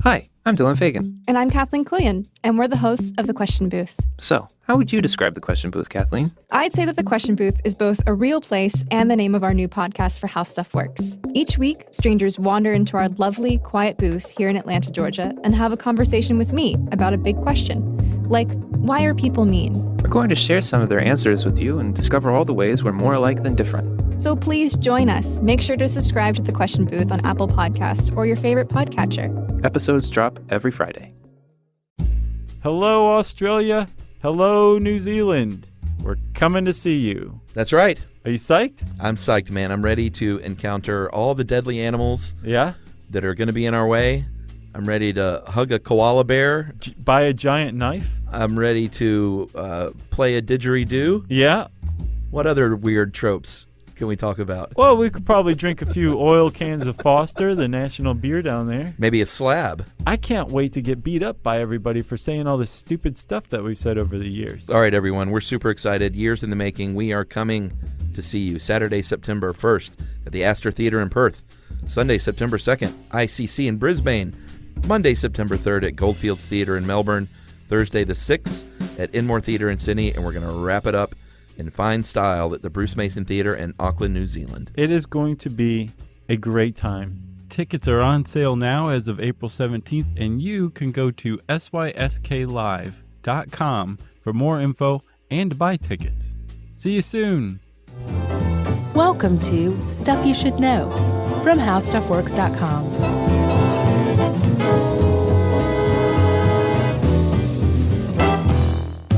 Hi, I'm Dylan Fagan. And I'm Kathleen Quillian, and we're the hosts of The Question Booth. So, how would you describe The Question Booth, Kathleen? I'd say that The Question Booth is both a real place and the name of our new podcast for How Stuff Works. Each week, strangers wander into our lovely, quiet booth here in Atlanta, Georgia, and have a conversation with me about a big question. Like, why are people mean? We're going to share some of their answers with you and discover all the ways we're more alike than different. So please join us. Make sure to subscribe to The Question Booth on Apple Podcasts or your favorite podcatcher. Episodes drop every Friday. Hello, Australia. Hello, New Zealand. We're coming to see you. That's right. Are you psyched? I'm psyched, man. I'm ready to encounter all the deadly animals that are going to be in our way. I'm ready to hug a koala bear. Buy a giant knife? I'm ready to play a didgeridoo. Yeah. What other weird tropes can we talk about? Well, we could probably drink a few oil cans of Foster, the national beer down there. Maybe a slab. I can't wait to get beat up by everybody for saying all this stupid stuff that we've said over the years. All right, everyone. We're super excited. Years in the making. We are coming to see you Saturday, September 1st at the Astor Theatre in Perth. Sunday, September 2nd, ICC in Brisbane. Monday, September 3rd at Goldfields Theatre in Melbourne. Thursday the 6th at Enmore Theatre in Sydney. And we're going to wrap it up in fine style at the Bruce Mason Theatre in Auckland, New Zealand. It is going to be a great time. Tickets are on sale now as of April 17th, and you can go to sysklive.com for more info and to buy tickets. See you soon. Welcome to Stuff You Should Know from HowStuffWorks.com.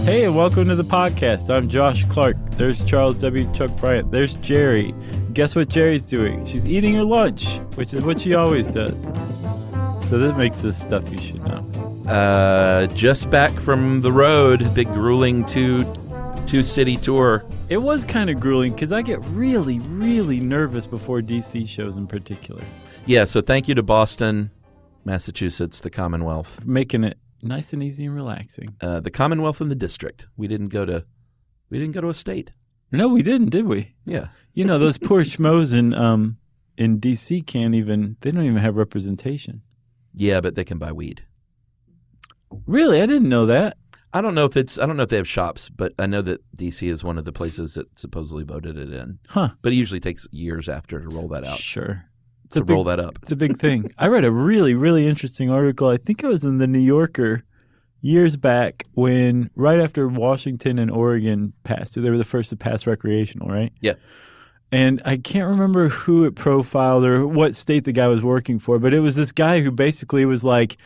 Hey, and welcome to the podcast. I'm Josh Clark. There's Charles W. Chuck Bryant. There's Jerry. Guess what Jerry's doing? She's eating her lunch, which is what she always does. So that makes this Stuff You Should Know. Just back from the road, big grueling two-city tour. It was kind of grueling because I get really, really nervous before DC shows in particular. Yeah, so thank you to Boston, Massachusetts, the Commonwealth. Making it nice and easy and relaxing. The Commonwealth and the District. We didn't go to a state. No, we didn't, did we? Yeah. You know, those poor schmoes in D.C. they don't even have representation. Yeah, but they can buy weed. Really? I didn't know that. I don't know if they have shops, but I know that D.C. is one of the places that supposedly voted it in. Huh. But it usually takes years after to roll that out. Sure. Roll that up. It's a big thing. I read a really, really interesting article. I think it was in the New Yorker years back when right after Washington and Oregon passed. So they were the first to pass recreational, right? Yeah. And I can't remember who it profiled or what state the guy was working for, but it was this guy who basically was like,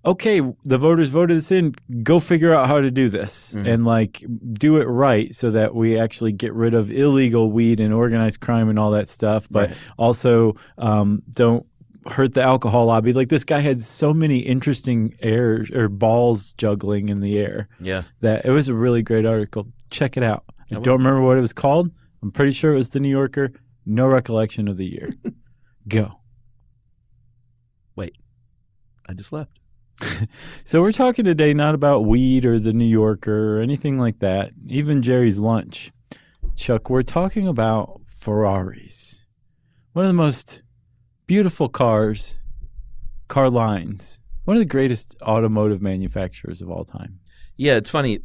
okay, the voters voted this in, go figure out how to do this and like do it right so that we actually get rid of illegal weed and organized crime and all that stuff, but also don't hurt the alcohol lobby. Like this guy had so many interesting balls juggling in the air. Yeah. That it was a really great article. Check it out. I don't remember what it was called. I'm pretty sure it was the New Yorker. No recollection of the year. Go. Wait. I just left. So we're talking today not about weed or the New Yorker or anything like that, even Jerry's lunch. Chuck, we're talking about Ferraris. One of the most beautiful car lines. One of the greatest automotive manufacturers of all time. Yeah, it's funny.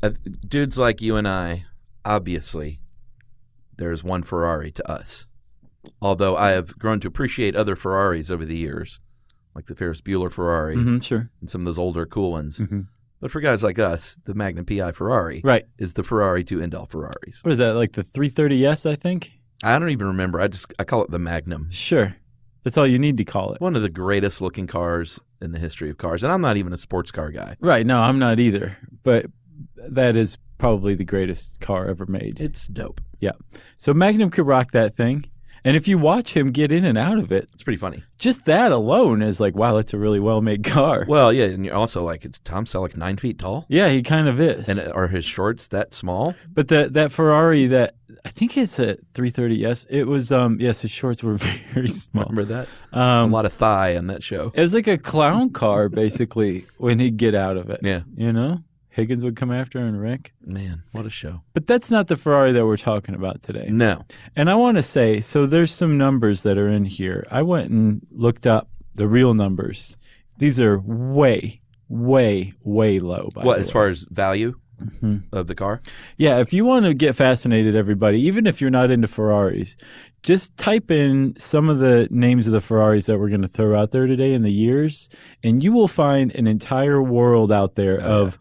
Dudes like you and I, obviously, there's one Ferrari to us. Although I have grown to appreciate other Ferraris over the years. Like the Ferris Bueller Ferrari sure. and some of those older cool ones. But for guys like us, the Magnum PI Ferrari is the Ferrari to end all Ferraris. What is that, like the 330S, I think? I don't even remember. I call it the Magnum. Sure. That's all you need to call it. One of the greatest looking cars in the history of cars. And I'm not even a sports car guy. Right. No, I'm not either. But that is probably the greatest car ever made. It's dope. Yeah. So Magnum could rock that thing. And if you watch him get in and out of it, it's pretty funny. Just that alone is like, wow, that's a really well-made car. Well, yeah, and you're also like, it's Tom Selleck 9 feet tall? Yeah, he kind of is. And are his shorts that small? But that Ferrari, that I think it's a 330S. It was, yes, his shorts were very small. Remember that? A lot of thigh on that show. It was like a clown car, basically, when he'd get out of it. Yeah. You know? Higgins would come after and Rick. Man, what a show. But that's not the Ferrari that we're talking about today. No. And I want to say, so there's some numbers that are in here. I went and looked up the real numbers These are way, way, way low. What, as far as value of the car? Yeah, if you want to get fascinated, everybody, even if you're not into Ferraris, just type in some of the names of the Ferraris that we're going to throw out there today in the years, and you will find an entire world out there of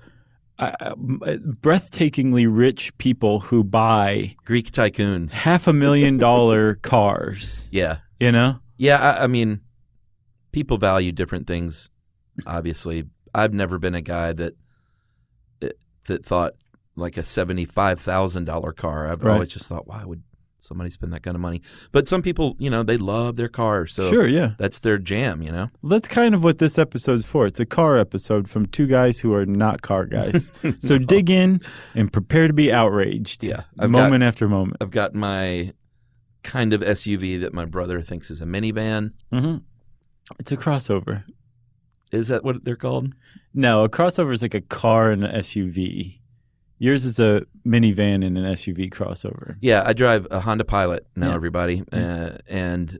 breathtakingly rich people who buy Greek tycoons, $500,000 cars. Yeah. You know? Yeah, I mean, people value different things, obviously. I've never been a guy that thought like a $75,000 car. I've always just thought, why would somebody spend that kind of money? But some people, they love their cars. So sure, yeah. That's their jam, Well, that's kind of what this episode's for. It's a car episode from two guys who are not car guys. So dig in and prepare to be outraged. Yeah. Moment after moment. I've got my kind of SUV that my brother thinks is a minivan. Mm-hmm. It's a crossover. Is that what they're called? No, a crossover is like a car and an SUV. Yours is a minivan and an SUV crossover. Yeah, I drive a Honda Pilot now, everybody. And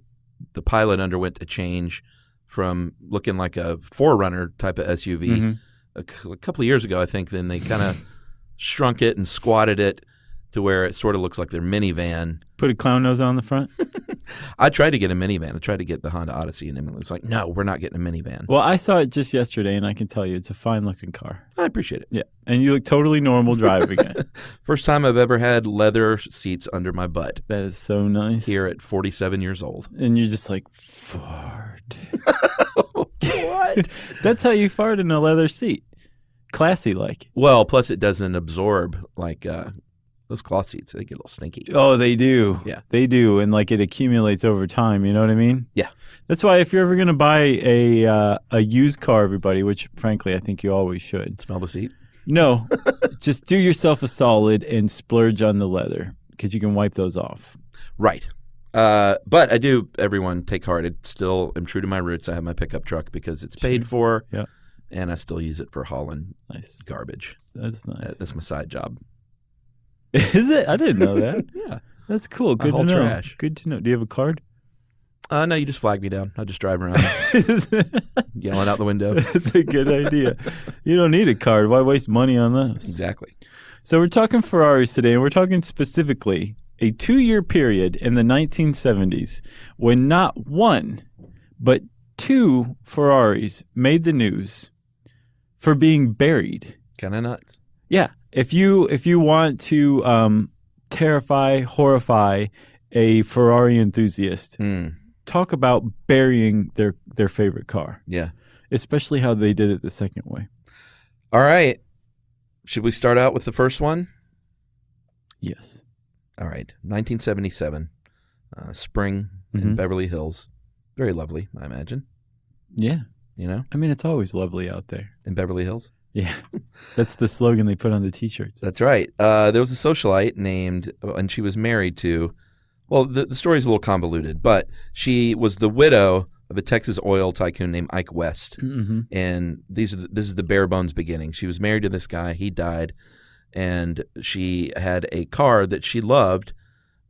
the Pilot underwent a change from looking like a 4Runner type of SUV a couple of years ago, I think. Then they kind of shrunk it and squatted it to where it sort of looks like their minivan. Put a clown nose on the front? I tried to get a minivan. I tried to get the Honda Odyssey, and Emily was like, no, we're not getting a minivan. Well, I saw it just yesterday, and I can tell you it's a fine-looking car. I appreciate it. Yeah, and you look totally normal driving it. First time I've ever had leather seats under my butt. That is so nice. Here at 47 years old. And you're just like, fart. What? That's how you fart in a leather seat. Classy-like. Well, plus it doesn't absorb like those cloth seats. They get a little stinky. Oh, they do. Yeah. They do, and like it accumulates over time, you know what I mean? Yeah. That's why if you're ever going to buy a used car, everybody, which frankly I think you always should. Smell the seat? No. Just do yourself a solid and splurge on the leather because you can wipe those off. Right. But I do, everyone, take heart. I still am true to my roots. I have my pickup truck because it's paid for. Yeah. And I still use it for hauling Nice. garbage. That's nice. That's my side job. Is it? I didn't know that. Yeah. That's cool. Good to haul know. trash. Good to know. Do you have a card? No, you just flag me down. I just drive around yelling out the window. That's a good idea. You don't need a card. Why waste money on those? Exactly. So we're talking Ferraris today, and we're talking specifically a 2-year period in the 1970s when not one, but 2 Ferraris made the news for being buried. Kind of nuts. Yeah. If you want to terrify, horrify a Ferrari enthusiast, talk about burying their favorite car. Yeah. Especially how they did it the second way. All right. Should we start out with the first one? Yes. All right. 1977, spring in Beverly Hills. Very lovely, I imagine. Yeah. You know? I mean, it's always lovely out there. In Beverly Hills? Yeah. That's the slogan they put on the T-shirts. That's right. There was a socialite named, and she was married to, well, the story's a little convoluted, but she was the widow of a Texas oil tycoon named Ike West. And this is the bare bones beginning. She was married to this guy. He died. And she had a car that she loved,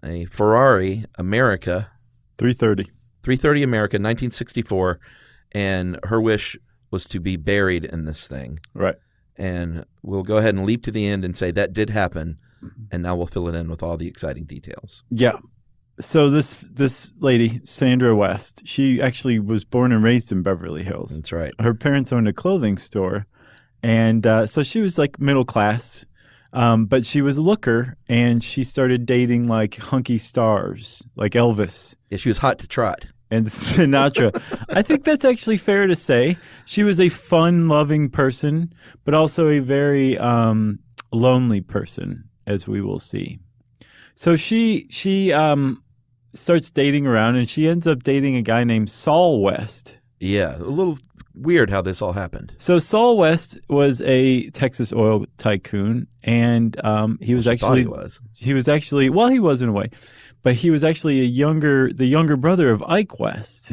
a Ferrari America. 330 America, 1964. And her wish was to be buried in this thing. Right. And we'll go ahead and leap to the end and say that did happen. And now we'll fill it in with all the exciting details. Yeah. So this lady, Sandra West, she actually was born and raised in Beverly Hills. That's right. Her parents owned a clothing store. And so she was like middle class. But she was a looker, and she started dating like hunky stars, like Elvis. Yeah, she was hot to trot. And Sinatra. I think that's actually fair to say. She was a fun-loving person, but also a very lonely person, as we will see. So she starts dating around, and she ends up dating a guy named Saul West. Yeah, a little weird how this all happened. So Saul West was a Texas oil tycoon, and he was actually well, he was in a way. But he was actually the younger brother of Ike West.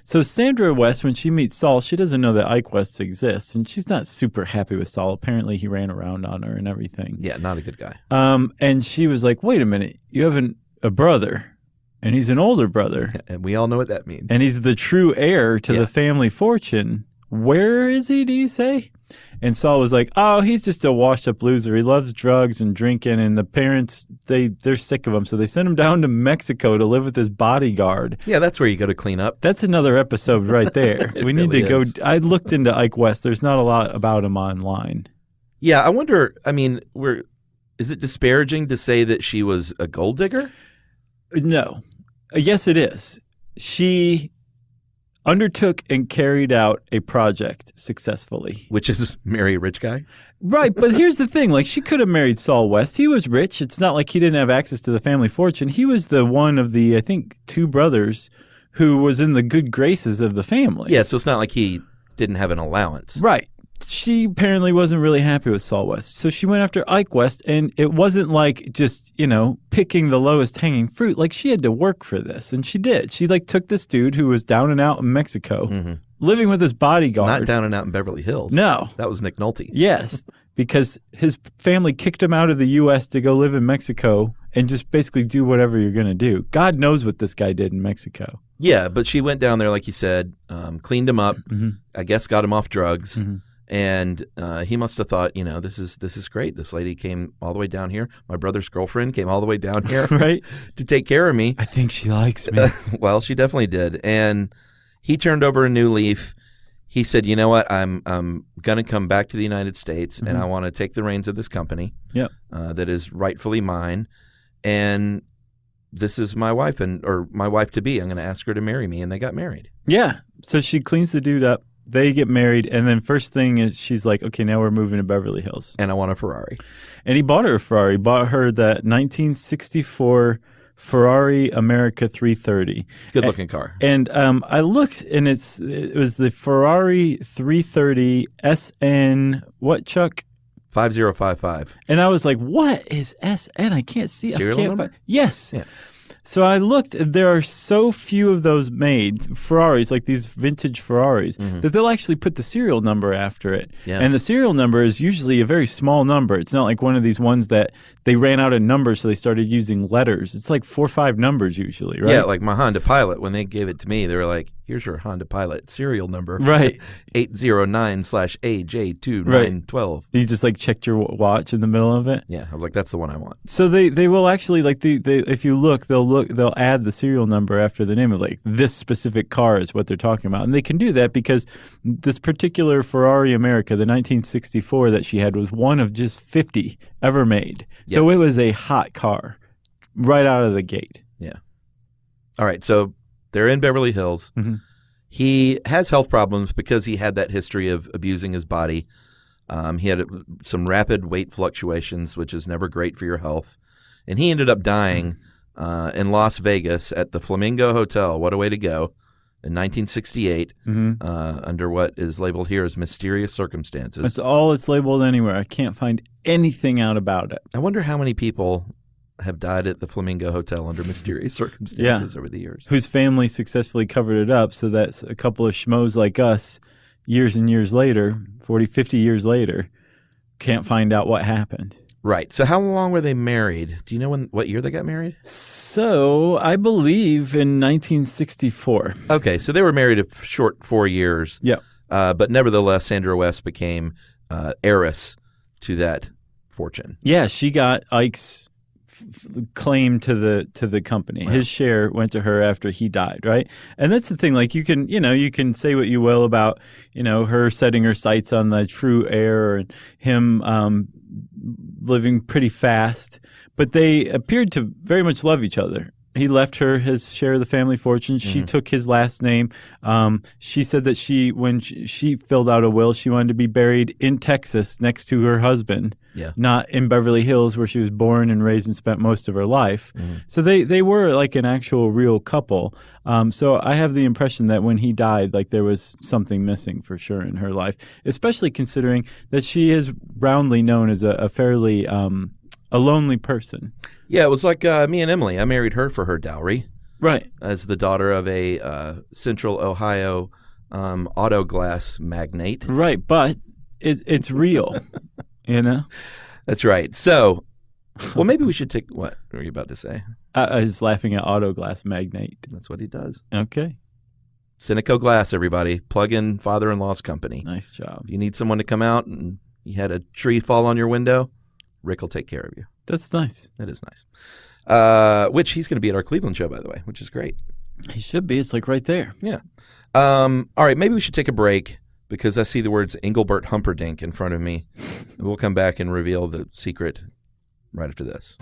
So Sandra West, when she meets Saul, she doesn't know that Ike West exists, and she's not super happy with Saul. Apparently, he ran around on her and everything. Yeah, not a good guy. And she was like, "Wait a minute, you have a brother, and he's an older brother, and we all know what that means. And he's the true heir to the family fortune. where is he, do you say? And Saul was like, oh, he's just a washed-up loser. He loves drugs and drinking, and the parents, they're sick of him, so they sent him down to Mexico to live with his bodyguard. Yeah, that's where you go to clean up. That's another episode right there. We need really to go. is. I looked into Ike West. There's not a lot about him online. Yeah, I wonder, I mean, is it disparaging to say that she was a gold digger? No. Yes, it is. She undertook and carried out a project successfully. Which is marry a rich guy? Right, but here's the thing. Like, she could have married Saul West. He was rich. It's not like he didn't have access to the family fortune. He was the one of the, I think, 2 brothers who was in the good graces of the family. Yeah, so it's not like he didn't have an allowance. Right. She apparently wasn't really happy with Saul West. So she went after Ike West, and it wasn't like just, picking the lowest hanging fruit. Like, she had to work for this, and she did. She, took this dude who was down and out in Mexico, living with his bodyguard. Not down and out in Beverly Hills. No. That was Nick Nolte. Yes, because his family kicked him out of the U.S. to go live in Mexico and just basically do whatever you're going to do. God knows what this guy did in Mexico. Yeah, but she went down there, like you said, cleaned him up, I guess got him off drugs. And he must have thought, this is great. This lady came all the way down here. My brother's girlfriend came all the way down here right, to take care of me. I think she likes me. Well, she definitely did. And he turned over a new leaf. He said, you know what, I'm going to come back to the United States, and I want to take the reins of this company that is rightfully mine. And this is my wife, or my wife-to-be. I'm going to ask her to marry me. And they got married. Yeah. So she cleans the dude up. They get married, and then first thing is she's like, okay, now we're moving to Beverly Hills. And I want a Ferrari. And he bought her a Ferrari. He bought her that 1964 Ferrari America 330. Good-looking car. And I looked, and it was the Ferrari 330 SN, what, Chuck? 5055. And I was like, what is SN? I can't see. Serial number? Yes. Yeah. So I looked, there are so few of those made, Ferraris, like these vintage Ferraris, that they'll actually put the serial number after it. Yeah. And the serial number is usually a very small number. It's not like one of these ones that they ran out of numbers, so they started using letters. It's like 4 or 5 numbers usually, right? Yeah, like my Honda Pilot, when they gave it to me, they were like, here's your Honda Pilot serial number. Right. 809/AJ2912. You just checked your watch in the middle of it? Yeah, I was like, that's the one I want. So they will actually, if you look, they'll add the serial number after the name of this specific car is what they're talking about. And they can do that because this particular Ferrari America, the 1964 that she had, was one of just 50 ever made. Yes. So it was a hot car right out of the gate. Yeah. All right, so they're in Beverly Hills. He has health problems because he had that history of abusing his body. He had some rapid weight fluctuations, which is never great for your health. And he ended up dying in Las Vegas at the Flamingo Hotel. What a way to go. In 1968, under what is labeled here as mysterious circumstances. That's all it's labeled anywhere. I can't find anything out about it. I wonder how many people have died at the Flamingo Hotel under mysterious circumstances over the years. Whose family successfully covered it up, so that's a couple of schmoes like us years and years later, 40, 50 years later, can't find out what happened. Right. So how long were they married? Do you know what year they got married? So I believe in 1964. Okay, so they were married a short 4 years. Yeah. But nevertheless, Sandra West became heiress to that fortune. Yeah, she got Ike's claim to the company. Wow. His share went to her after he died, right? And that's the thing. You can say what you will about her setting her sights on the true heir and him living pretty fast, but they appeared to very much love each other. He left her his share of the family fortune. She took his last name. She said that when she filled out a will, she wanted to be buried in Texas next to her husband, not in Beverly Hills where she was born and raised and spent most of her life. So they were like an actual real couple. So I have the impression that when he died, there was something missing for sure in her life, especially considering that she is roundly known as a fairly a lonely person. Yeah, it was like me and Emily. I married her for her dowry. Right. As the daughter of a Central Ohio auto glass magnate. Right, but it's real, That's right. So, well, maybe we should take, what were you about to say? I was laughing at auto glass magnate. That's what he does. Okay. Cineco Glass, everybody. Plug in father-in-law's company. Nice job. If you need someone to come out and you had a tree fall on your window, Rick will take care of you. That's nice. That is nice. Which he's going to be at our Cleveland show, by the way, which is great. He should be. It's like right there. Yeah. All right, maybe we should take a break because I see the words Engelbert Humperdinck in front of me. We'll come back and reveal the secret right after this.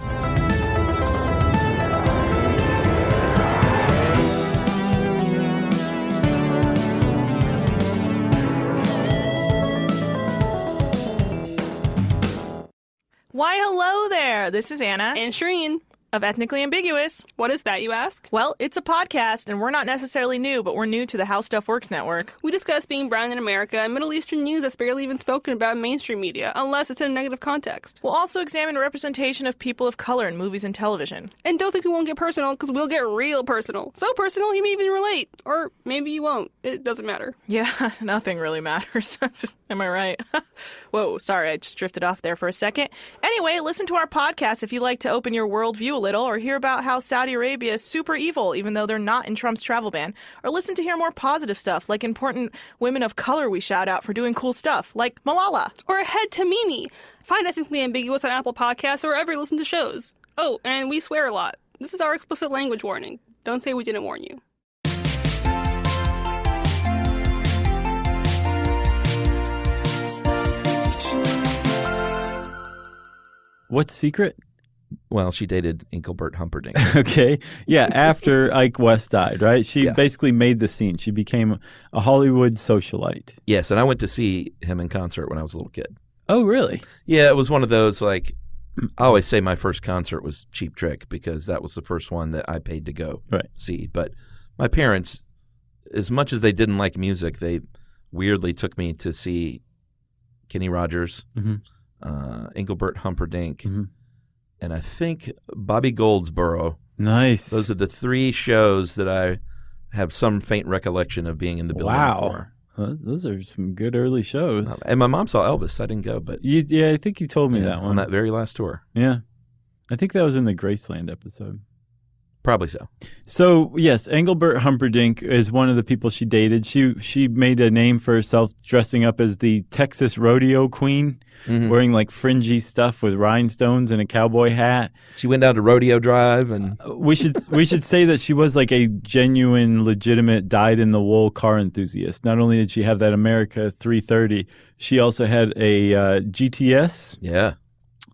Why, hello there. This is Anna. And Shireen. Of Ethnically Ambiguous. What is that, you ask? Well, it's a podcast, and we're not necessarily new, but we're new to the How Stuff Works network. We discuss being brown in America and Middle Eastern news that's barely even spoken about in mainstream media, unless it's in a negative context. We'll also examine representation of people of color in movies and television. And don't think we won't get personal, because we'll get real personal. So personal, you may even relate. Or maybe you won't. It doesn't matter. Yeah, nothing really matters. Am I right? Whoa, sorry, I just drifted off there for a second. Anyway, listen to our podcast if you like to open your worldview a little, or hear about how Saudi Arabia is super evil, even though they're not in Trump's travel ban, or listen to hear more positive stuff, like important women of color we shout out for doing cool stuff, like Malala. Or head to Mimi. Find Ethnically Ambiguous on Apple Podcasts or wherever you listen to shows. Oh, and we swear a lot. This is our explicit language warning. Don't say we didn't warn you. What's secret? Well, she dated Engelbert Humperdinck. Okay. Yeah, after Ike West died, right? She basically made the scene. She became a Hollywood socialite. Yes, and I went to see him in concert when I was a little kid. Oh, really? Yeah, it was one of those, like, I always say my first concert was Cheap Trick because that was the first one that I paid to go see. But my parents, as much as they didn't like music, they weirdly took me to see Kenny Rogers, Engelbert Humperdinck, and I think Bobby Goldsboro. Nice. Those are the three shows that I have some faint recollection of being in the building for. Those are some good early shows. And my mom saw Elvis. I didn't go, but yeah, I think you told me that one. On that very last tour. Yeah. I think that was in the Graceland episode. Probably so. So, yes, Engelbert Humperdinck is one of the people she dated. She made a name for herself dressing up as the Texas rodeo queen, wearing like fringy stuff with rhinestones and a cowboy hat. She went down to Rodeo Drive and we should say that she was like a genuine, legitimate, dyed-in-the-wool car enthusiast. Not only did she have that America 330, she also had a GTS. Yeah.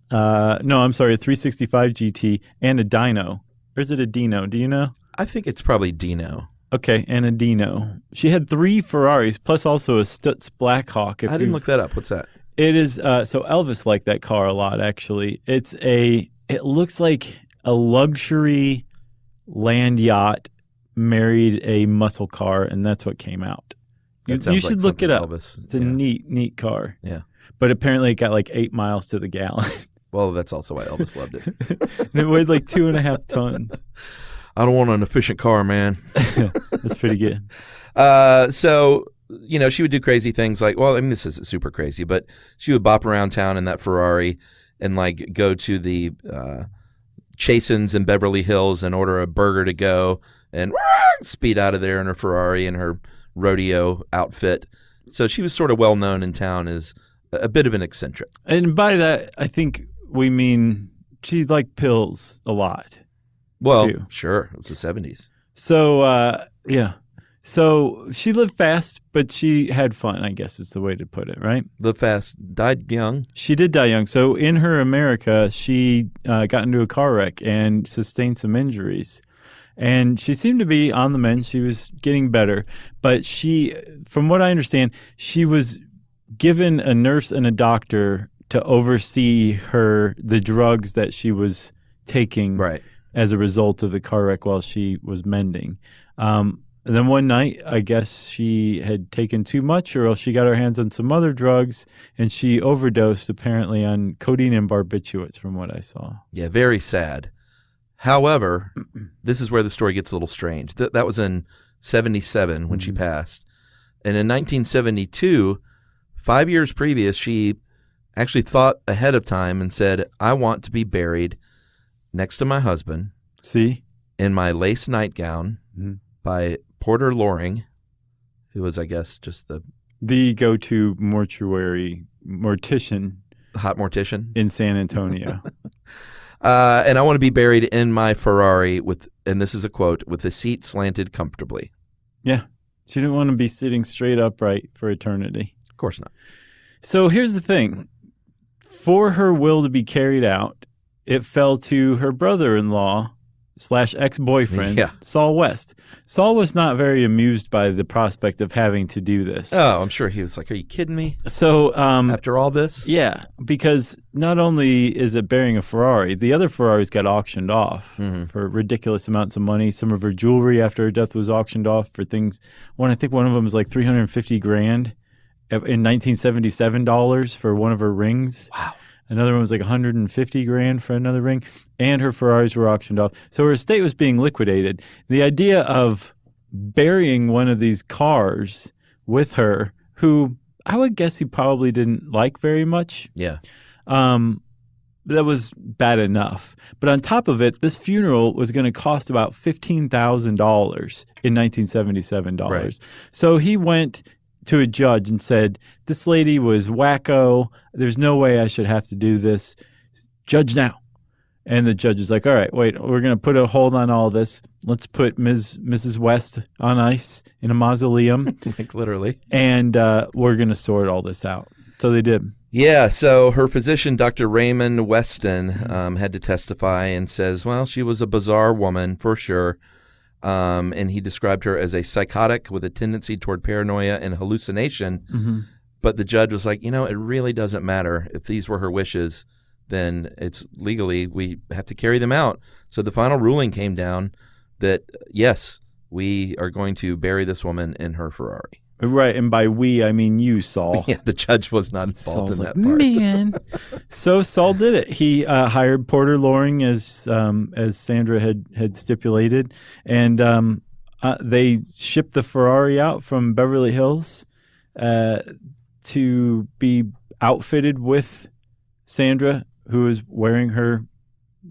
No, I'm sorry, a 365 GT and a dyno. Or is it a Dino? Do you know? I think it's probably Dino. Okay, and a Dino. She had 3 Ferraris, plus also a Stutz Blackhawk. I didn't look that up. What's that? It is, so Elvis liked that car a lot, actually. It looks like a luxury land yacht married a muscle car, and that's what came out. You should look it up. Elvis. It's a neat car. Yeah. But apparently it got like 8 miles to the gallon. Well, that's also why Elvis loved it. And it weighed like 2.5 tons. I don't want an efficient car, man. That's pretty good. So, you know, she would do crazy things like, well, I mean, this isn't super crazy, but she would bop around town in that Ferrari and like go to the Chasen's in Beverly Hills and order a burger to go and speed out of there in her Ferrari in her rodeo outfit. So she was sort of well known in town as a bit of an eccentric. And by that, I think we mean she liked pills a lot. Well, too. Sure. It was the 70s. So, yeah. So she lived fast, but she had fun, I guess is the way to put it, right? Lived fast, died young. She did die young. So in her America, she got into a car wreck and sustained some injuries. And she seemed to be on the mend. She was getting better. But she, from what I understand, she was given a nurse and a doctor to oversee the drugs that she was taking as a result of the car wreck while she was mending. And then one night, I guess she had taken too much, or else she got her hands on some other drugs, and she overdosed apparently on codeine and barbiturates from what I saw. Yeah, very sad. However, this is where the story gets a little strange. That was in 1977 when she passed. And in 1972, 5 years previous, she actually thought ahead of time and said, I want to be buried next to my husband. See? In my lace nightgown by Porter Loring who was, I guess, just the go-to mortician hot mortician in San Antonio. And I want to be buried in my Ferrari and this is a quote, with the seat slanted comfortably. Yeah. She didn't want to be sitting straight upright for eternity. Of course not. So here's the thing. For her will to be carried out, it fell to her brother-in-law / ex-boyfriend, Saul West. Saul was not very amused by the prospect of having to do this. Oh, I'm sure he was like, are you kidding me? So after all this? Yeah, because not only is it bearing a Ferrari, the other Ferraris got auctioned off for ridiculous amounts of money. Some of her jewelry after her death was auctioned off for things. I think one of them was like $350,000 in 1977 dollars for one of her rings. Wow. Another one was like $150,000 for another ring, and her Ferraris were auctioned off. So her estate was being liquidated. The idea of burying one of these cars with her, who I would guess he probably didn't like very much. Yeah. That was bad enough. But on top of it, this funeral was going to cost about $15,000 in 1977 dollars. Right. So he went to a judge and said, this lady was wacko. There's no way I should have to do this. Judge now. And the judge is like, all right, wait, we're going to put a hold on all this. Let's put Mrs. West on ice in a mausoleum. Like literally. And we're going to sort all this out. So they did. Yeah, so her physician, Dr. Raymond Weston, had to testify and says, well, she was a bizarre woman for sure. And he described her as a psychotic with a tendency toward paranoia and hallucination. Mm-hmm. But the judge was like, it really doesn't matter. If these were her wishes, then it's legally, we have to carry them out. So the final ruling came down that, yes, we are going to bury this woman in her Ferrari. Right, and by we, I mean you, Saul. Yeah, the judge was not involved in that part. Man. So Saul did it. He hired Porter Loring as Sandra had stipulated, and they shipped the Ferrari out from Beverly Hills to be outfitted with Sandra, who was wearing her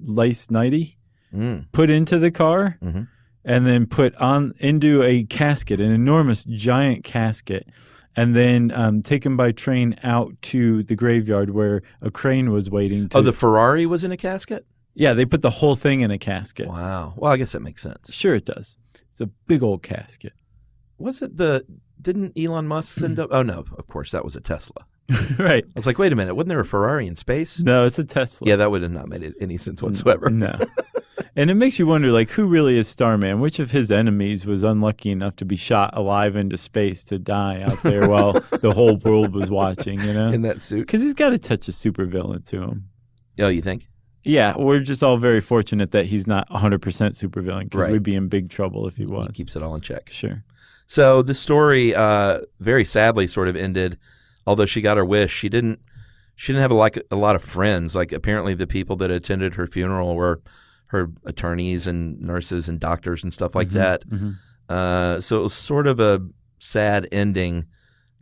lace nightie, put into the car. Mm-hmm. And then put on into a casket, an enormous, giant casket, and then taken by train out to the graveyard where a crane was waiting. Oh, the Ferrari was in a casket? Yeah, they put the whole thing in a casket. Wow. Well, I guess that makes sense. Sure it does. It's a big old casket. Was it didn't Elon Musk send up? Oh, no, of course, that was a Tesla. Right. I was like, wait a minute, wasn't there a Ferrari in space? No, it's a Tesla. Yeah, that would have not made any sense whatsoever. No. And it makes you wonder, like, who really is Starman? Which of his enemies was unlucky enough to be shot alive into space to die out there while the whole world was watching, In that suit? Because he's got a touch of supervillain to him. Oh, you think? Yeah, we're just all very fortunate that he's not 100% supervillain, because we'd be in big trouble if he was. He keeps it all in check. Sure. So the story very sadly sort of ended, although she got her wish. She didn't have a lot of friends. Like, apparently the people that attended her funeral were her attorneys and nurses and doctors and stuff like that. Mm-hmm. So it was sort of a sad ending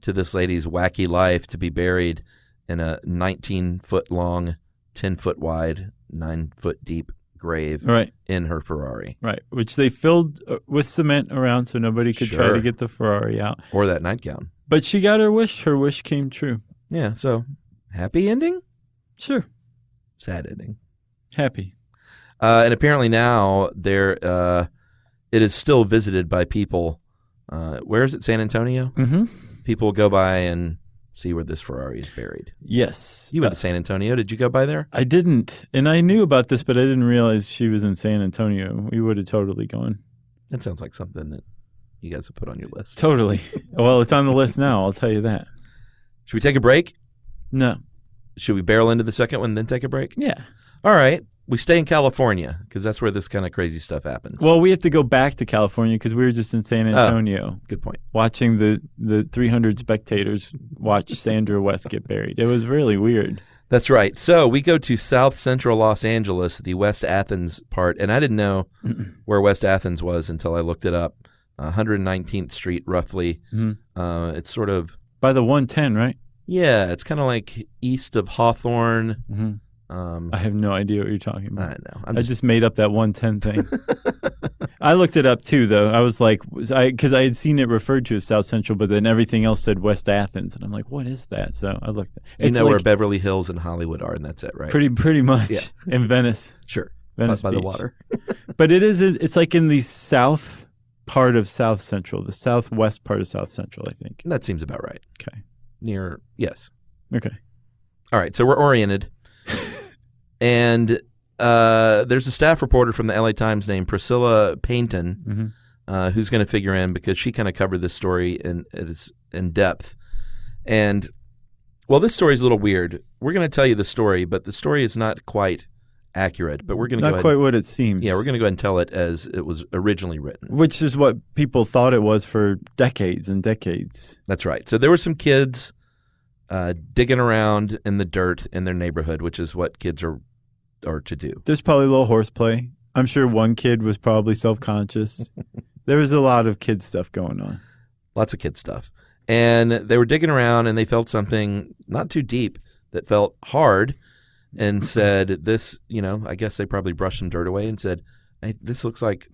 to this lady's wacky life, to be buried in a 19-foot long, 10-foot wide, 9-foot deep grave in her Ferrari. Right, which they filled with cement around so nobody could try to get the Ferrari out. Or that nightgown. But she got her wish. Her wish came true. Yeah, so happy ending? Sure. Sad ending. Happy. And apparently now it is still visited by people. Where is it? San Antonio? Mm-hmm. People go by and see where this Ferrari is buried. Yes. You went to San Antonio. Did you go by there? I didn't. And I knew about this, but I didn't realize she was in San Antonio. We would have totally gone. That sounds like something that you guys would put on your list. Totally. Well, it's on the list now. I'll tell you that. Should we take a break? No. Should we barrel into the second one and then take a break? Yeah. All right. We stay in California because that's where this kind of crazy stuff happens. Well, we have to go back to California because we were just in San Antonio. Good point. Watching the 300 spectators watch Sandra West get buried. It was really weird. That's right. So we go to South Central Los Angeles, the West Athens part, and I didn't know where West Athens was until I looked it up. 119th Street, roughly. Mm-hmm. It's sort of... By the 110, right? Yeah, it's kind of like east of Hawthorne. Mm-hmm. I have no idea what you're talking about. I know. I just made up that 110 thing. I looked it up too, though. I was like, because I had seen it referred to as South Central, but then everything else said West Athens, and I'm like, what is that? So I looked. You know where Beverly Hills and Hollywood are, and that's it, right? Pretty much. Yeah. In Venice. Sure. Venice by the Beach. water. But it's like in the south part of South Central, the southwest part of South Central, I think. That seems about right. Okay. Yes. Okay. All right, so we're oriented. And there's a staff reporter from the LA Times named Priscilla Paynton who's going to figure in because she kind of covered this story in depth. And, well, this story is a little weird. We're going to tell you the story, but the story is not quite accurate. But we're going to not quite what it seems. Yeah, we're going to go ahead and tell it as it was originally written. Which is what people thought it was for decades and decades. That's right. So there were some kids digging around in the dirt in their neighborhood, which is what kids are to do. There's probably a little horseplay. I'm sure one kid was probably self-conscious. There was a lot of kid stuff going on. Lots of kid stuff. And they were digging around and they felt something not too deep that felt hard and said this, I guess they probably brushed some dirt away and said, hey, this looks like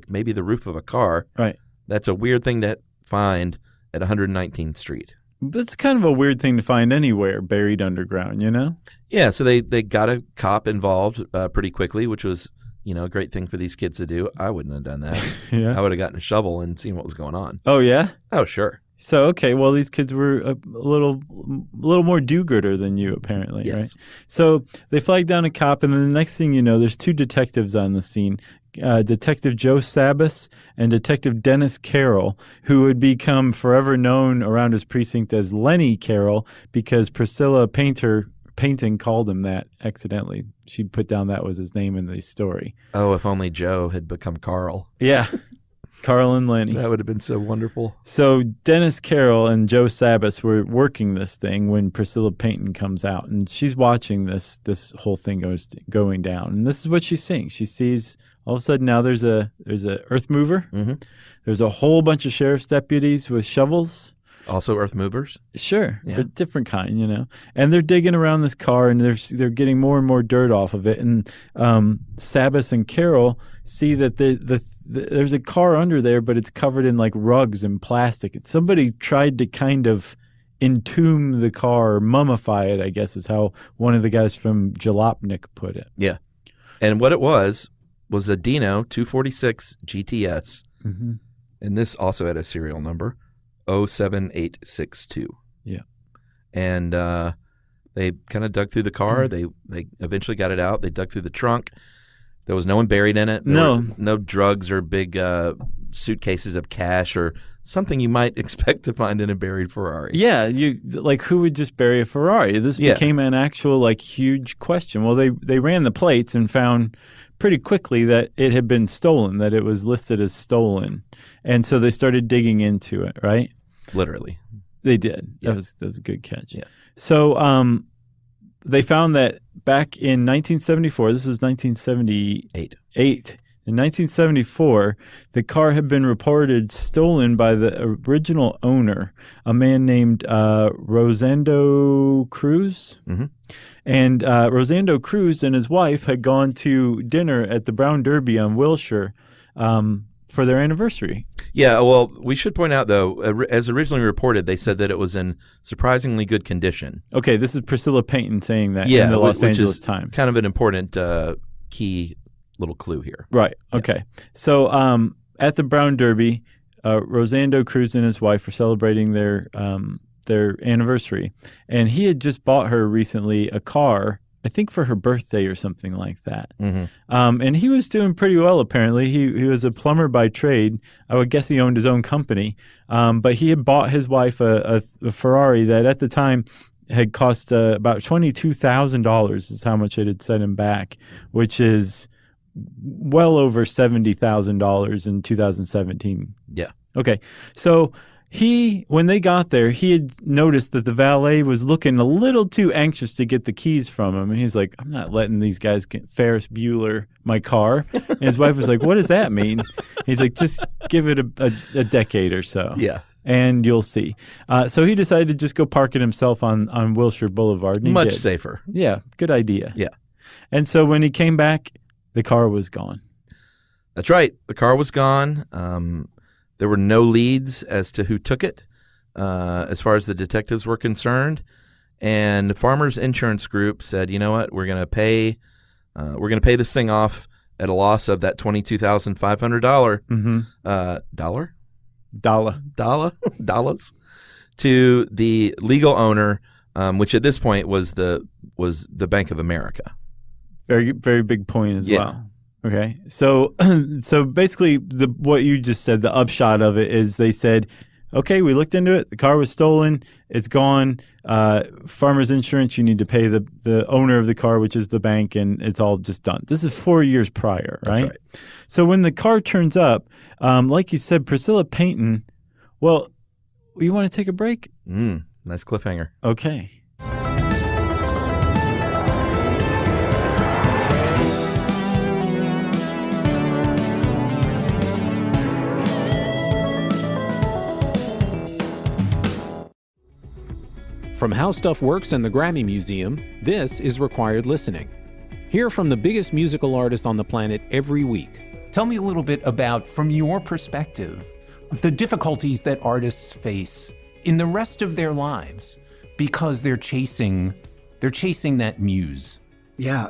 maybe the roof of a car. Right. That's a weird thing to find at 119th Street. That's kind of a weird thing to find anywhere buried underground, Yeah, so they got a cop involved pretty quickly, which was, a great thing for these kids to do. I wouldn't have done that. Yeah. I would have gotten a shovel and seen what was going on. Oh, yeah? Oh, sure. So, okay, well, these kids were a little more do-gooder than you, apparently, Yes. right? So they flag down a cop, and then the next thing you know, there's two detectives on the scene. Detective Joe Sabas and Detective Dennis Carroll, who would become forever known around his precinct as Lenny Carroll because Priscilla Painting called him that accidentally. She put down that was his name in the story. Oh, if only Joe had become Carl. Yeah, Carl and Lenny. That would have been so wonderful. So Dennis Carroll and Joe Sabas were working this thing when Priscilla Painting comes out, and she's watching this whole thing going down. And this is what she's seeing. She sees all of a sudden now there's a earth mover. Mm-hmm. There's a whole bunch of sheriff's deputies with shovels. Also earth movers? Sure, yeah. But different kind, And they're digging around this car, and they're getting more and more dirt off of it. And Sabas and Carroll see that there's a car under there, but it's covered in like rugs and plastic. And somebody tried to kind of entomb the car, or mummify it, I guess is how one of the guys from Jalopnik put it. Yeah. And what it was a Dino 246 GTS. Mm-hmm. And this also had a serial number, 07862. Yeah. And they kind of dug through the car. They eventually got it out. They dug through the trunk. There was no one buried in it. There were no drugs or big suitcases of cash or something you might expect to find in a buried Ferrari. Yeah, who would just bury a Ferrari? This became an actual huge question. Well, they ran the plates and found pretty quickly that it had been stolen, that it was listed as stolen. And so they started digging into it, right? Literally. They did. Yeah. That was a good catch. Yes. So they found that back in 1974, this was 1978. In 1974, the car had been reported stolen by the original owner, a man named Rosendo Cruz. Mm-hmm. And Rosendo Cruz and his wife had gone to dinner at the Brown Derby on Wilshire for their anniversary. Yeah, well, we should point out, though, as originally reported, they said that it was in surprisingly good condition. Okay, this is Priscilla Painton saying that in the Los Angeles Times. Kind of an important key little clue here. Right, okay. Yeah. So at the Brown Derby, Rosendo Cruz and his wife were celebrating their anniversary, and he had just bought her recently a car, I think for her birthday or something like that. Mm-hmm. And he was doing pretty well, apparently. He was a plumber by trade. I would guess he owned his own company. But he had bought his wife a Ferrari that at the time had cost about $22,000 is how much it had set him back, which is well over $70,000 in 2017. Yeah. Okay. So when they got there, he had noticed that the valet was looking a little too anxious to get the keys from him. And he's like, I'm not letting these guys get Ferris Bueller my car. And his wife was like, what does that mean? He's like, just give it a decade or so. Yeah. And you'll see. So he decided to just go park it himself on Wilshire Boulevard. And Much safer. Yeah, good idea. Yeah. And so when he came back, the car was gone. That's right. The car was gone. There were no leads as to who took it, as far as the detectives were concerned. And Farmers Insurance Group said, you know what, we're going to pay this thing off at a loss of that $22,500 dollars to the legal owner, which at this point was the Bank of America. Very, very big point as well. Okay, so basically, what you just said, the upshot of it is they said, okay, we looked into it. The car was stolen. It's gone. Farmers Insurance, you need to pay the owner of the car, which is the bank, and it's all just done. This is 4 years prior, right? That's right. So when the car turns up, like you said, Priscilla Payton, well, you want to take a break? Nice cliffhanger. Okay. From How Stuff Works and the Grammy Museum, this is Required Listening. Hear from the biggest musical artists on the planet every week. Tell me a little bit about, from your perspective, the difficulties that artists face in the rest of their lives because they're chasing that muse. Yeah.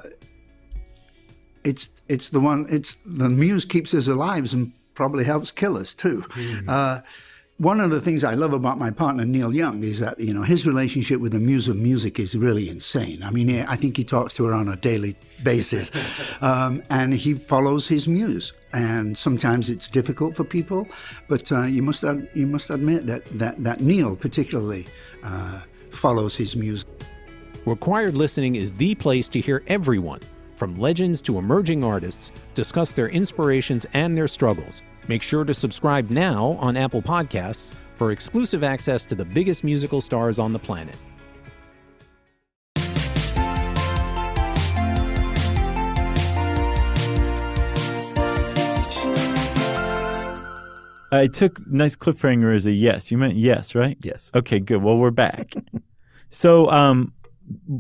It's the muse keeps us alive and probably helps kill us too. One of the things I love about my partner, Neil Young, is that, his relationship with the muse of music is really insane. I mean, I think he talks to her on a daily basis, and he follows his muse. And sometimes it's difficult for people, but you must admit that Neil particularly follows his muse. Required Listening is the place to hear everyone, from legends to emerging artists, discuss their inspirations and their struggles. Make sure to subscribe now on Apple Podcasts for exclusive access to the biggest musical stars on the planet. I took nice cliffhanger as a yes. You meant yes, right? Yes. Okay, good. Well, we're back. So,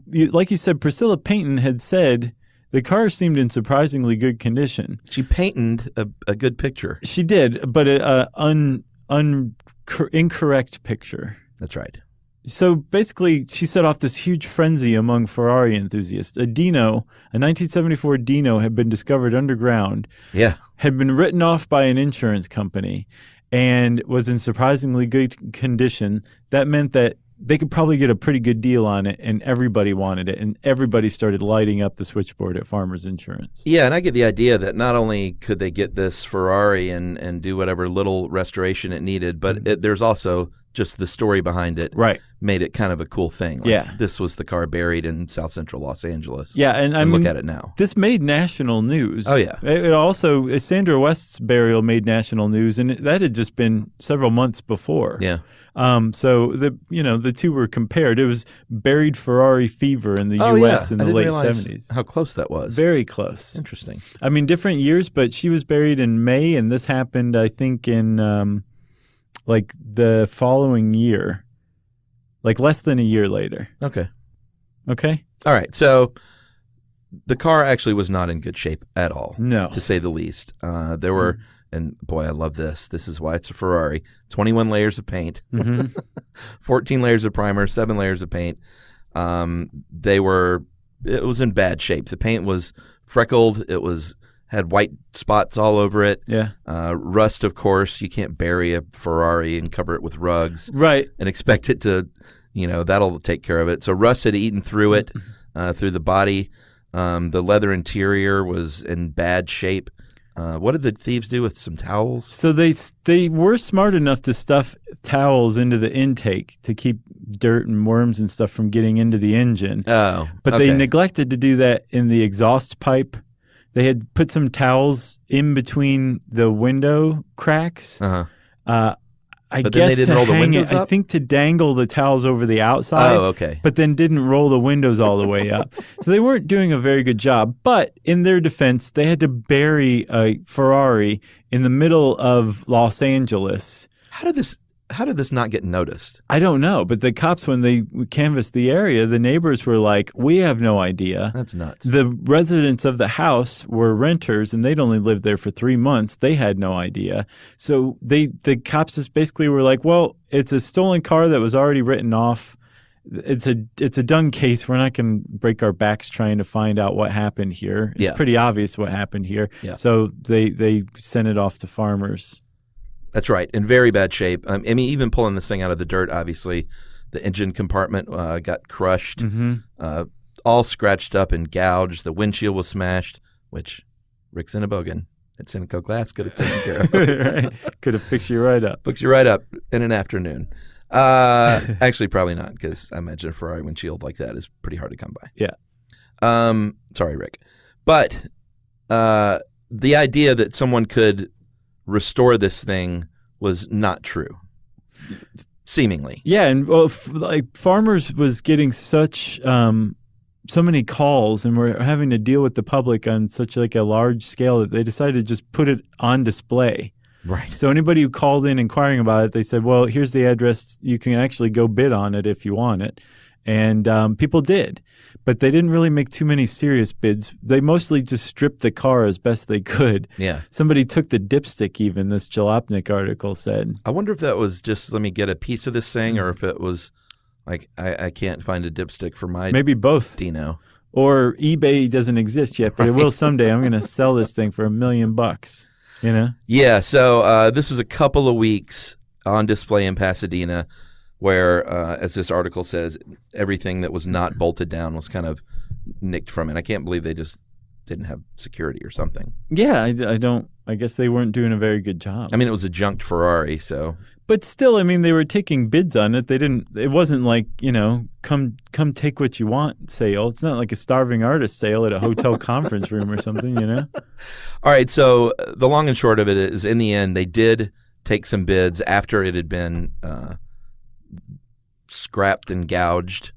like you said, Priscilla Payton had said the car seemed in surprisingly good condition. She painted a good picture. She did, but an incorrect picture. That's right. So basically, she set off this huge frenzy among Ferrari enthusiasts. A 1974 Dino had been discovered underground. Yeah. Had been written off by an insurance company and was in surprisingly good condition. That meant that they could probably get a pretty good deal on it, and everybody wanted it, and everybody started lighting up the switchboard at Farmers Insurance. Yeah, and I get the idea that not only could they get this Ferrari and do whatever little restoration it needed, but there's also just the story behind it. Right. Made it kind of a cool thing. Like, yeah. This was the car buried in South Central Los Angeles. Yeah, and I mean, look at it now. This made national news. Oh, yeah. It also, Sandra West's burial made national news, and that had just been several months before. Yeah. So the two were compared. It was buried Ferrari fever in the U.S. in the late 70s. How close that was. Very close. Interesting. I mean, different years, but she was buried in May, and this happened, I think, in like the following year, like less than a year later. Okay. Okay. All right. So the car actually was not in good shape at all. No. To say the least. There were. And boy, I love this. This is why it's a Ferrari. 21 layers of paint, 14 layers of primer, 7 layers of paint. It was in bad shape. The paint was freckled. Had white spots all over it. Yeah. Rust, of course. You can't bury a Ferrari and cover it with rugs. Right. And expect it to, that'll take care of it. So rust had eaten through it, through the body. The leather interior was in bad shape. What did the thieves do with some towels? So they were smart enough to stuff towels into the intake to keep dirt and worms and stuff from getting into the engine. Oh, but they neglected to do that in the exhaust pipe. They had put some towels in between the window cracks. I but guess then they didn't to roll the hang windows it, up? I think to dangle the towels over the outside. Oh, okay. But then didn't roll the windows all the way up. So they weren't doing a very good job. But in their defense, they had to bury a Ferrari in the middle of Los Angeles. How did this how did this not get noticed? I don't know, but the cops, when they canvassed the area, the neighbors were like, we have no idea. That's nuts. The residents of the house were renters, and they'd only lived there for 3 months. They had no idea. So the cops just basically were like, well, it's a stolen car that was already written off. It's a done case. We're not going to break our backs trying to find out what happened here. It's pretty obvious what happened here. Yeah. So they sent it off to farmers. That's right. In very bad shape. I mean, even pulling this thing out of the dirt, obviously, the engine compartment got crushed, all scratched up and gouged. The windshield was smashed, which Rick Cinnabogan at Cineco Glass could have taken care of. Right. Could have fixed you right up. Fixed you right up in an afternoon. Actually, probably not, because I imagine a Ferrari windshield like that is pretty hard to come by. Yeah. Sorry, Rick. But the idea that someone could restore this thing was not true, seemingly. Yeah, and farmers was getting such so many calls, and we're having to deal with the public on such like a large scale that they decided to just put it on display. Right. So anybody who called in inquiring about it, they said, well, here's the address. You can actually go bid on it if you want it. And people did. But they didn't really make too many serious bids. They mostly just stripped the car as best they could. Yeah. Somebody took the dipstick even, this Jalopnik article said. I wonder if that was just, let me get a piece of this thing, or if it was like, I can't find a dipstick for my Maybe both. Dino. Or eBay doesn't exist yet, but it will someday. I'm going to sell this thing for $1 million, you know? Yeah, so this was a couple of weeks on display in Pasadena, where, as this article says, everything that was not bolted down was kind of nicked from it. I can't believe they just didn't have security or something. Yeah, I guess they weren't doing a very good job. I mean, it was a junked Ferrari, so. But still, I mean, they were taking bids on it. It wasn't like, come take what you want sale. It's not like a starving artist sale at a hotel conference room or something, All right, so the long and short of it is, in the end, they did take some bids after it had been scrapped and gouged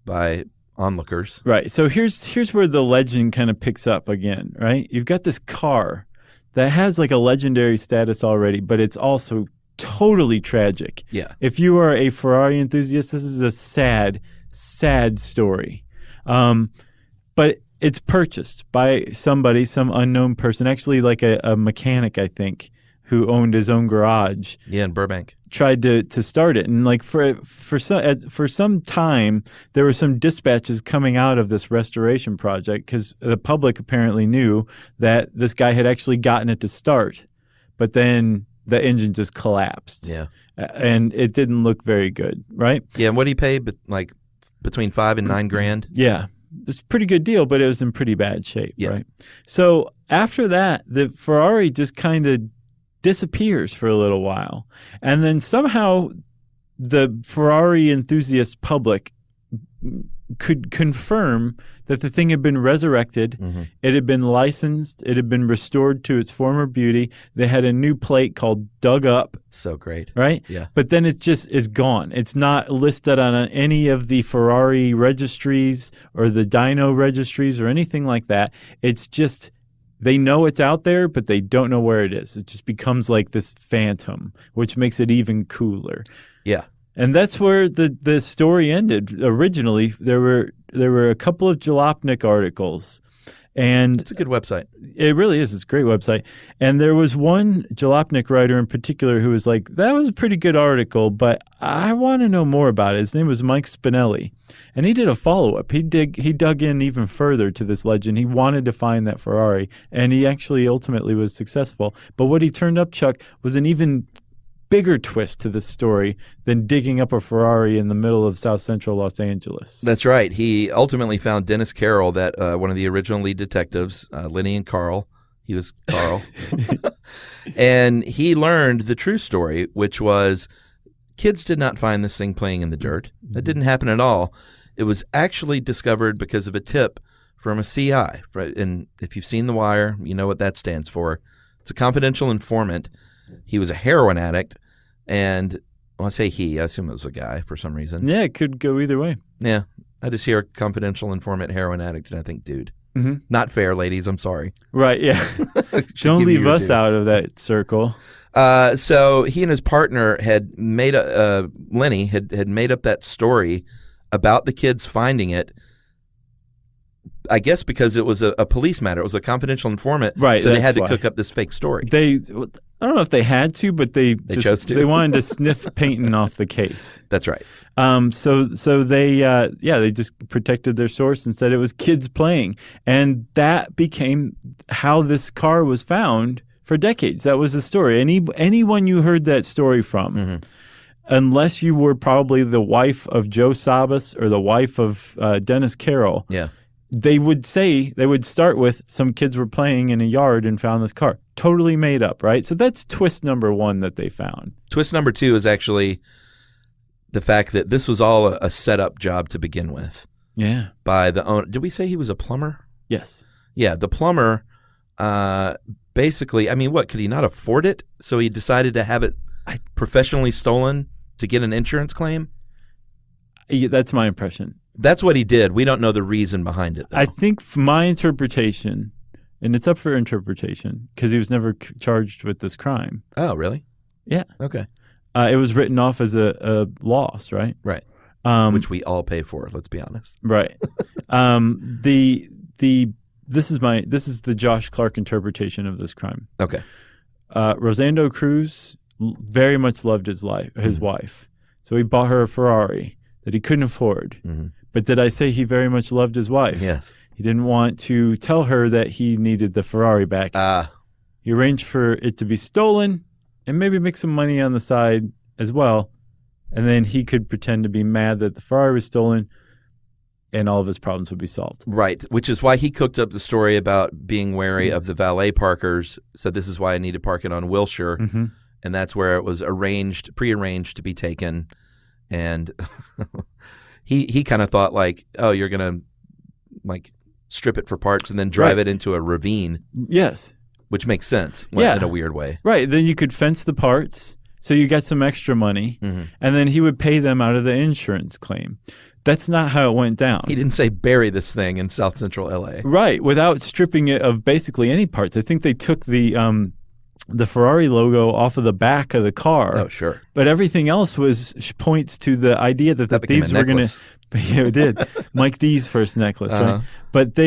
by onlookers. Right. So here's where the legend kind of picks up again, right? You've got this car that has like a legendary status already, but it's also totally tragic. Yeah. If you are a Ferrari enthusiast, this is a sad, sad story. But it's purchased by somebody, some unknown person, actually like a mechanic, I think, who owned his own garage. Yeah, in Burbank. Tried to start it, and like for some time there were some dispatches coming out of this restoration project because the public apparently knew that this guy had actually gotten it to start, but then the engine just collapsed. Yeah, and it didn't look very good, right? Yeah, and what did he pay? But like between $5,000 and $9,000. Yeah, it's a pretty good deal, but it was in pretty bad shape, yeah. Right? So after that, the Ferrari just kind of disappears for a little while. And then somehow the Ferrari enthusiast public could confirm that the thing had been resurrected. Mm-hmm. It had been licensed. It had been restored to its former beauty. They had a new plate called Dug Up. So great. Right? Yeah. But then it just is gone. It's not listed on any of the Ferrari registries or the dyno registries or anything like that. It's just... they know it's out there, but they don't know where it is. It just becomes like this phantom, which makes it even cooler. Yeah. And that's where the story ended. Originally, there were a couple of Jalopnik articles. And it's a good website. It really is. It's a great website. And there was one Jalopnik writer in particular who was like, that was a pretty good article, but I want to know more about it. His name was Mike Spinelli. And he did a follow-up. He dug in even further to this legend. He wanted to find that Ferrari, and he actually ultimately was successful. But what he turned up, Chuck, was an even bigger twist to this story than digging up a Ferrari in the middle of South Central Los Angeles. That's right. He ultimately found Dennis Carroll, that one of the original lead detectives, Lenny and Carl. He was Carl. And he learned the true story, which was kids did not find this thing playing in the dirt. That didn't happen at all. It was actually discovered because of a tip from a CI. Right? And if you've seen The Wire, you know what that stands for. It's a confidential informant. He was a heroin addict, and when I say he, I assume it was a guy for some reason. Yeah, it could go either way. Yeah, I just hear confidential informant, heroin addict, and I think, dude. Mm-hmm. Not fair, ladies. I'm sorry. Right, yeah. Don't leave us out of that circle. So he and his partner had made Lenny had made up that story about the kids finding it. I guess because it was a police matter. It was a confidential informant. Right. So they had to why. cook up this fake story. I don't know if they had to, but they chose to. They wanted to sniff Payton off the case. That's right. So they they just protected their source and said it was kids playing, and that became how this car was found for decades. That was the story. Anyone you heard that story from, unless you were probably the wife of Joe Sabas or the wife of Dennis Carroll, they would start with some kids were playing in a yard and found this car. Totally made up, right? So that's twist number one that they found. Twist number two is actually the fact that this was all a setup job to begin with. Yeah. By the owner. Did we say he was a plumber? Yes. Yeah, the plumber basically, I mean, what, could he not afford it? So he decided to have it professionally stolen to get an insurance claim? Yeah, that's my impression. That's what he did. We don't know the reason behind it, though. I think my interpretation, and it's up for interpretation, because he was never charged with this crime. Oh, really? Yeah. Okay. It was written off as a loss, right? Right. Which we all pay for, let's be honest. Right. This is the Josh Clark interpretation of this crime. Okay. Rosando Cruz very much loved his wife. So he bought her a Ferrari that he couldn't afford. Mm-hmm. But did I say he very much loved his wife? Yes. He didn't want to tell her that he needed the Ferrari back. He arranged for it to be stolen and maybe make some money on the side as well. And then he could pretend to be mad that the Ferrari was stolen and all of his problems would be solved. Right, which is why he cooked up the story about being wary of the valet parkers. So this is why I need to park it on Wilshire. Mm-hmm. And that's where it was prearranged to be taken. And he kind of thought like, oh, you're going to like strip it for parts and then drive it into a ravine. Yes. Which makes sense in a weird way. Right. Then you could fence the parts so you got some extra money, and then he would pay them out of the insurance claim. That's not how it went down. He didn't say bury this thing in South Central LA. Right, without stripping it of basically any parts. I think they took the Ferrari logo off of the back of the car. Oh, sure. But everything else points to the idea that the thieves were going to. Yeah, it did. Mike D's first necklace, right? But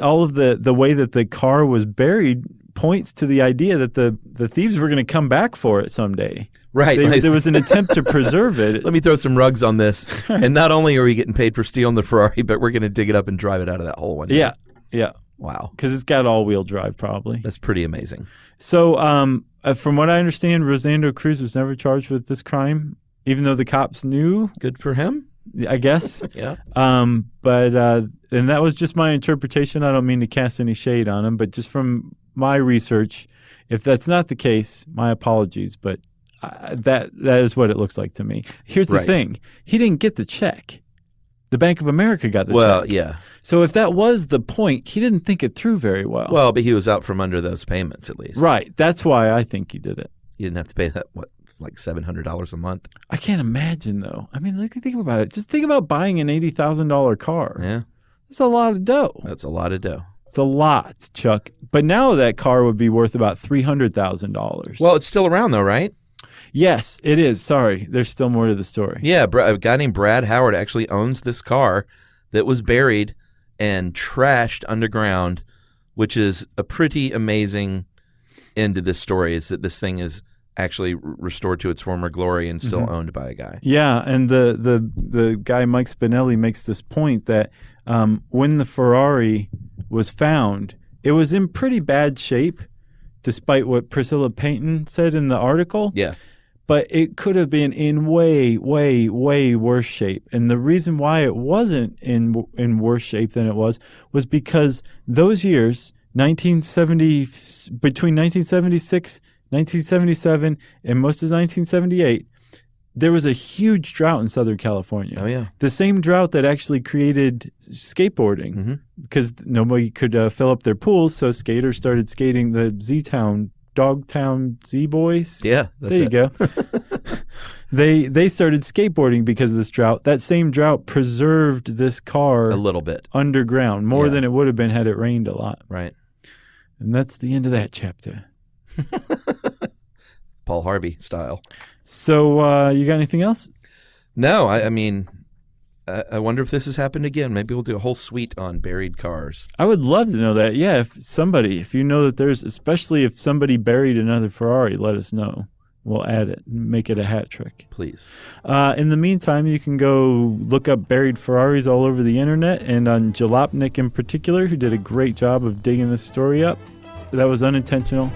all of the way that the car was buried points to the idea that the thieves were going to come back for it someday. Right. There was an attempt to preserve it. Let me throw some rugs on this. And not only are we getting paid for stealing the Ferrari, but we're going to dig it up and drive it out of that hole one day. Yeah. Yeah. Wow. Because it's got all-wheel drive, probably. That's pretty amazing. So from what I understand, Rosando Cruz was never charged with this crime, even though the cops knew. Good for him, I guess. Yeah. But and that was just my interpretation. I don't mean to cast any shade on him, but just from my research, if that's not the case, my apologies. But that is what it looks like to me. Here's the thing. He didn't get the check. The Bank of America got the check. Well, yeah. So if that was the point, he didn't think it through very well. Well, but he was out from under those payments at least. Right. That's why I think he did it. He didn't have to pay that, like $700 a month? I can't imagine, though. I mean, think about it. Just think about buying an $80,000 car. Yeah. That's a lot of dough. That's a lot of dough. It's a lot, Chuck. But now that car would be worth about $300,000. Well, it's still around, though, right? Yes, it is. Sorry. There's still more to the story. Yeah, a guy named Brad Howard actually owns this car that was buried and trashed underground, which is a pretty amazing end to this story, is that this thing is actually restored to its former glory and still owned by a guy. Yeah, and the guy Mike Spinelli makes this point that when the Ferrari was found, it was in pretty bad shape, despite what Priscilla Payton said in the article. Yeah. But it could have been in way, way, way worse shape. And the reason why it wasn't in worse shape than it was because those years, between 1976, 1977, and most of 1978, there was a huge drought in Southern California. Oh, yeah. The same drought that actually created skateboarding because nobody could fill up their pools, so skaters started skating the Z-Town Dogtown Z-Boys. Yeah, there you go. They started skateboarding because of this drought. That same drought preserved this car a little bit underground, more than it would have been had it rained a lot. Right. And that's the end of that chapter. Paul Harvey style. So you got anything else? No, I mean, I wonder if this has happened again. Maybe we'll do a whole suite on buried cars. I would love to know that. Yeah, if you know that there's, especially if somebody buried another Ferrari, let us know. We'll add it and make it a hat trick. Please. In the meantime, you can go look up buried Ferraris all over the internet, and on Jalopnik in particular, who did a great job of digging this story up. That was unintentional.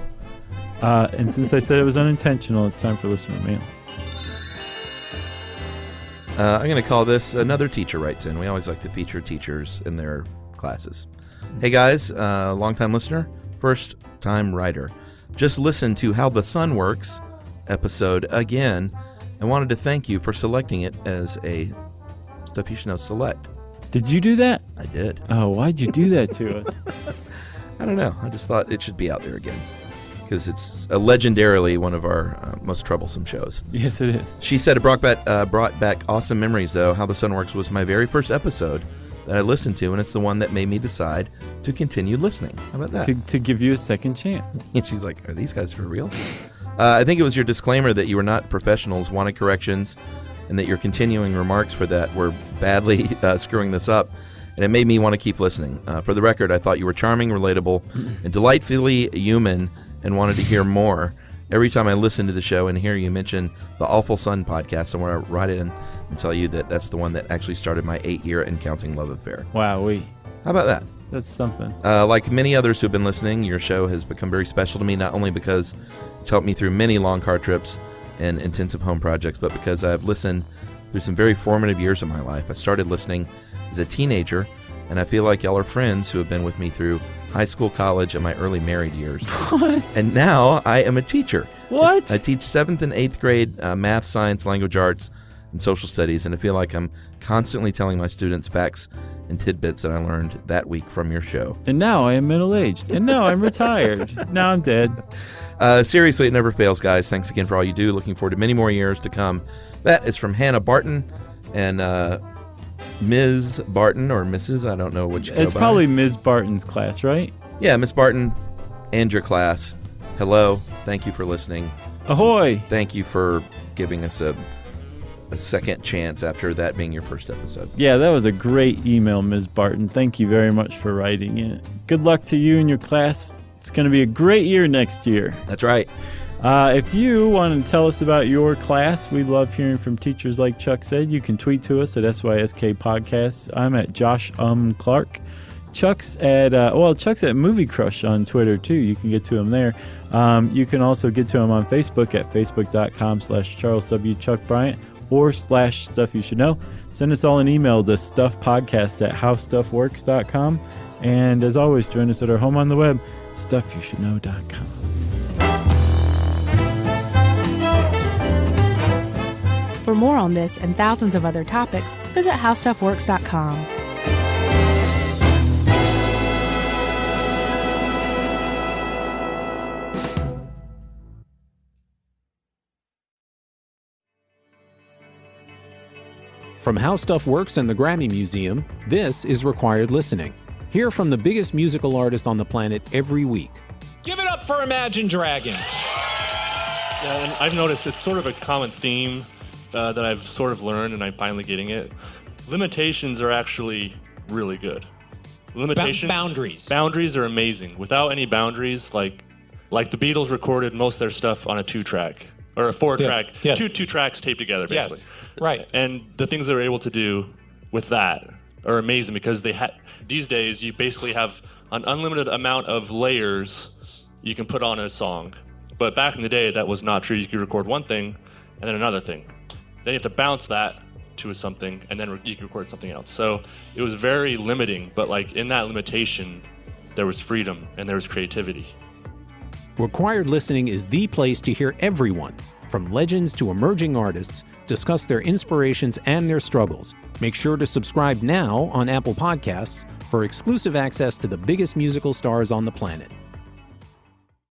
And since I said it was unintentional, it's time for listener mail. I'm going to call this Another Teacher Writes In. We always like to feature teachers in their classes. Hey guys, long-time listener, first-time writer. Just listened to How the Sun Works episode again and wanted to thank you for selecting it as a Stuff You Should Know Select. Did you do that? I did. Oh, why'd you do that to us? I don't know. I just thought it should be out there again because it's legendarily one of our most troublesome shows. Yes, it is. She said it brought back awesome memories, though. How the Sun Works was my very first episode that I listened to, and it's the one that made me decide to continue listening. How about that? To give you a second chance. And she's like, are these guys for real? I think it was your disclaimer that you were not professionals, wanted corrections, and that your continuing remarks for that were badly screwing this up. And it made me want to keep listening. For the record, I thought you were charming, relatable, and delightfully human and wanted to hear more. Every time I listen to the show and hear you mention the Awful Sun podcast, I want to write in and tell you that that's the one that actually started my 8-year and counting love affair. Wow, How about that? That's something. Like many others who've been listening, your show has become very special to me, not only because it's helped me through many long car trips and intensive home projects, but because I've listened through some very formative years of my life. I started listening as a teenager, and I feel like y'all are friends who have been with me through high school, college, and my early married years. What? And now I am a teacher. What? I teach 7th and 8th grade math, science, language arts, and social studies, and I feel like I'm constantly telling my students facts and tidbits that I learned that week from your show. And now I am middle-aged. And now I'm retired. Now I'm dead. Seriously, it never fails, guys. Thanks again for all you do. Looking forward to many more years to come. That is from Hannah Barton and Ms. Barton or Mrs. I don't know which. It's probably Ms. Barton's class, right? Yeah, Ms. Barton and your class. Hello. Thank you for listening. Ahoy. Thank you for giving us a second chance after that being your first episode. Yeah, that was a great email, Ms. Barton. Thank you very much for writing it. Good luck to you and your class. It's going to be a great year next year. That's right. If you want to tell us about your class, we love hearing from teachers like Chuck said. You can tweet to us at SYSK Podcasts. I'm at Josh Clark. Chuck's at Movie Crush on Twitter, too. You can get to him there. You can also get to him on Facebook at facebook.com/Charles W. Chuck Bryant or /Stuff You Should Know. Send us all an email to stuffpodcast@howstuffworks.com. And as always, join us at our home on the web, stuffyoushouldknow.com. For more on this and thousands of other topics, visit howstuffworks.com. From How Stuff Works and the Grammy Museum, this is Required Listening. Hear from the biggest musical artists on the planet every week. Give it up for Imagine Dragons! Yeah, and I've noticed it's sort of a common theme that I've sort of learned, and I'm finally getting it. Limitations are actually really good. Boundaries. Boundaries are amazing. Without any boundaries, like the Beatles recorded most of their stuff on a 2-track. Or a 4-track, yeah. two tracks taped together, basically. Yes, right. And the things they're able to do with that are amazing because these days you basically have an unlimited amount of layers you can put on a song. But back in the day, that was not true. You could record one thing and then another thing. Then you have to bounce that to something, and then you can record something else. So it was very limiting, but like in that limitation, there was freedom and there was creativity. Required Listening is the place to hear everyone, from legends to emerging artists, discuss their inspirations and their struggles. Make sure to subscribe now on Apple Podcasts for exclusive access to the biggest musical stars on the planet.